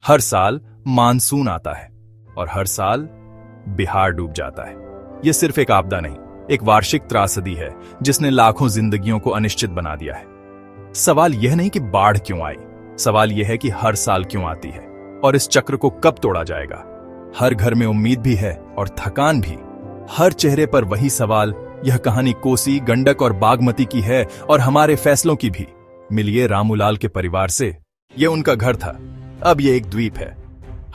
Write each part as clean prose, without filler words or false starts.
हर साल मानसून आता है और हर साल बिहार डूब जाता है। यह सिर्फ एक आपदा नहीं, एक वार्षिक त्रासदी है जिसने लाखों जिंदगियों को अनिश्चित बना दिया है। सवाल यह नहीं कि बाढ़ क्यों आई, सवाल यह है कि हर साल क्यों आती है और इस चक्र को कब तोड़ा जाएगा। हर घर में उम्मीद भी है और थकान भी। हर चेहरे पर वही सवाल, यह कहानी कोसी, गंडक और बागमती की है और हमारे फैसलों की भी। मिलिए रामूलाल के परिवार से। यह उनका घर था, अब यह एक द्वीप है।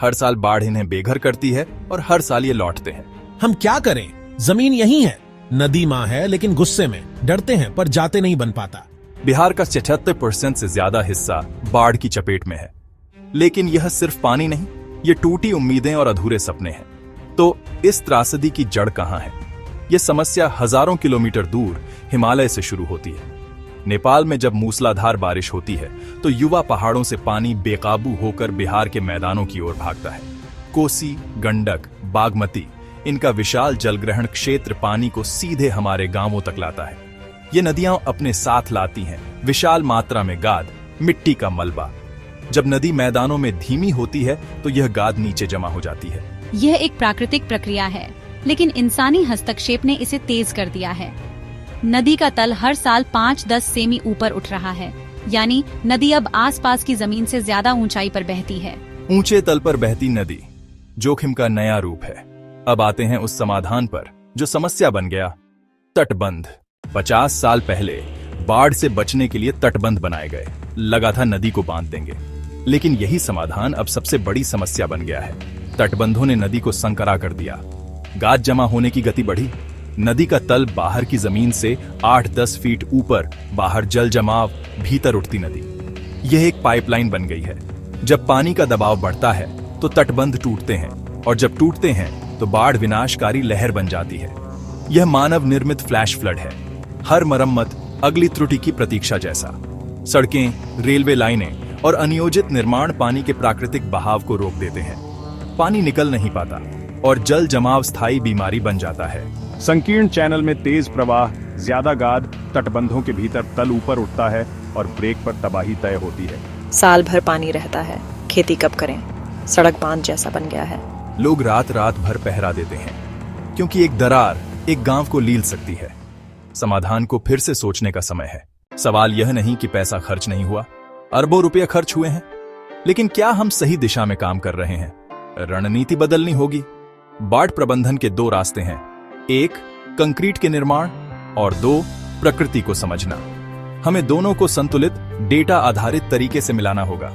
हर साल बाढ़ इन्हें बेघर करती है और हर साल ये लौटते हैं। हम क्या करें, जमीन यही है, नदी मां है लेकिन गुस्से में, डरते हैं पर जाते नहीं बन पाता। बिहार का 76% से ज्यादा हिस्सा बाढ़ की चपेट में है, लेकिन यह सिर्फ पानी नहीं, ये टूटी उम्मीदें और अधूरे सपने हैं। तो इस त्रासदी की जड़ कहां है? यह समस्या हजारों किलोमीटर दूर हिमालय से शुरू होती है। नेपाल में जब मूसलाधार बारिश होती है तो युवा पहाड़ों से पानी बेकाबू होकर बिहार के मैदानों की ओर भागता है। कोसी, गंडक, बागमती, इनका विशाल जलग्रहण क्षेत्र पानी को सीधे हमारे गांवों तक लाता है। ये नदियां अपने साथ लाती हैं विशाल मात्रा में गाद, मिट्टी का मलबा। जब नदी मैदानों में धीमी होती है तो यह गाद नीचे जमा हो जाती है। यह एक प्राकृतिक प्रक्रिया है, लेकिन इंसानी हस्तक्षेप ने इसे तेज कर दिया है। नदी का तल हर साल 5-10 सेमी ऊपर उठ रहा है, यानी नदी अब आसपास की जमीन से ज्यादा ऊंचाई पर बहती है। ऊंचे तल पर बहती नदी जोखिम का नया रूप है। अब आते हैं उस समाधान पर जो समस्या बन गया, तटबंध। 50 साल पहले बाढ़ से बचने के लिए तटबंध बनाए गए, लगा था नदी को बांध देंगे। लेकिन यही समाधान अब सबसे बड़ी समस्या बन गया है। तटबंधों ने नदी को संकरा कर दिया, गाद जमा होने की गति बढ़ी, नदी का तल बाहर की जमीन से 8-10 फीट ऊपर, बाहर जल जमाव, भीतर उठती नदी। यह एक पाइपलाइन बन गई है। जब पानी का दबाव बढ़ता है तो तटबंध टूटते हैं, और जब टूटते हैं तो बाढ़ विनाशकारी लहर बन जाती है। यह मानव निर्मित फ्लैश फ्लड है, हर मरम्मत अगली त्रुटि की प्रतीक्षा जैसा। सड़कें, रेलवे लाइनें और अनियोजित निर्माण पानी के प्राकृतिक बहाव को रोक देते हैं। पानी निकल नहीं पाता और जल जमाव स्थायी बीमारी बन जाता है। संकीर्ण चैनल में तेज प्रवाह, ज्यादा गाद, तटबंधों के भीतर तल ऊपर उठता है और ब्रेक पर तबाही तय होती है। साल भर पानी रहता है, खेती कब करें, सड़क बांध जैसा बन गया है। लोग रात रात भर पहरा देते हैं, क्योंकि एक दरार एक गांव को लील सकती है। समाधान को फिर से सोचने का समय है। सवाल यह नहीं कि पैसा खर्च नहीं हुआ, अरबों रुपये खर्च हुए हैं, लेकिन क्या हम सही दिशा में काम कर रहे हैं? रणनीति बदलनी होगी। बाढ़ प्रबंधन के 2 रास्ते हैं, 1 कंक्रीट के निर्माण और 2 प्रकृति को समझना। हमें दोनों को संतुलित, डेटा आधारित तरीके से मिलाना होगा।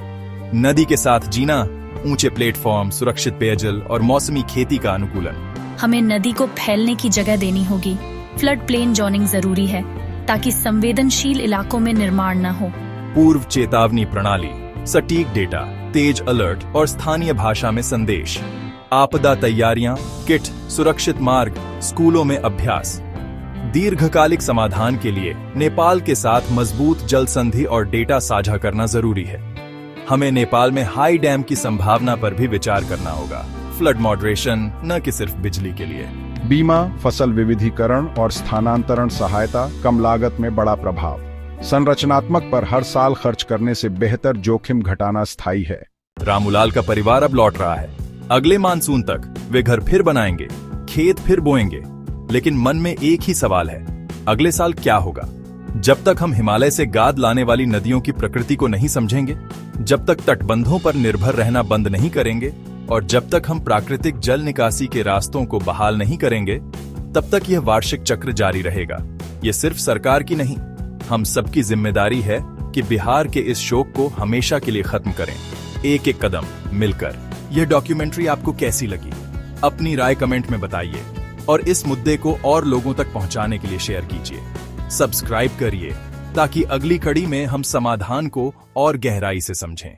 नदी के साथ जीना, ऊंचे प्लेटफॉर्म, सुरक्षित पेयजल और मौसमी खेती का अनुकूलन। हमें नदी को फैलने की जगह देनी होगी। फ्लड प्लेन जोनिंग जरूरी है ताकि संवेदनशील इलाकों में निर्माण न हो। पूर्व चेतावनी प्रणाली, सटीक डेटा, तेज अलर्ट और स्थानीय भाषा में संदेश। आपदा तैयारियां, किट, सुरक्षित मार्ग, स्कूलों में अभ्यास। दीर्घकालिक समाधान के लिए नेपाल के साथ मजबूत जल संधि और डेटा साझा करना जरूरी है। हमें नेपाल में हाई डैम की संभावना पर भी विचार करना होगा। फ्लड मॉडरेशन न कि सिर्फ बिजली के लिए। बीमा, फसल विविधीकरण और स्थानांतरण सहायता, कम लागत में बड़ा प्रभाव। संरचनात्मक पर हर साल खर्च करने से बेहतर जोखिम घटाना स्थायी है। रामूलाल का परिवार अब लौट रहा है। अगले मानसून तक वे घर फिर बनाएंगे, खेत फिर बोएंगे, लेकिन मन में एक ही सवाल है, अगले साल क्या होगा? जब तक हम हिमालय से गाद लाने वाली नदियों की प्रकृति को नहीं समझेंगे, जब तक तटबंधों पर निर्भर रहना बंद नहीं करेंगे और जब तक हम प्राकृतिक जल निकासी के रास्तों को बहाल नहीं करेंगे, तब तक यह वार्षिक चक्र जारी रहेगा। यह सिर्फ सरकार की नहीं, हम सबकी जिम्मेदारी है कि बिहार के इस शोक को हमेशा के लिए खत्म करें, एक एक कदम मिलकर। यह डॉक्यूमेंट्री आपको कैसी लगी? अपनी राय कमेंट में बताइए और इस मुद्दे को और लोगों तक पहुंचाने के लिए शेयर कीजिए। सब्सक्राइब करिए ताकि अगली कड़ी में हम समाधान को और गहराई से समझें।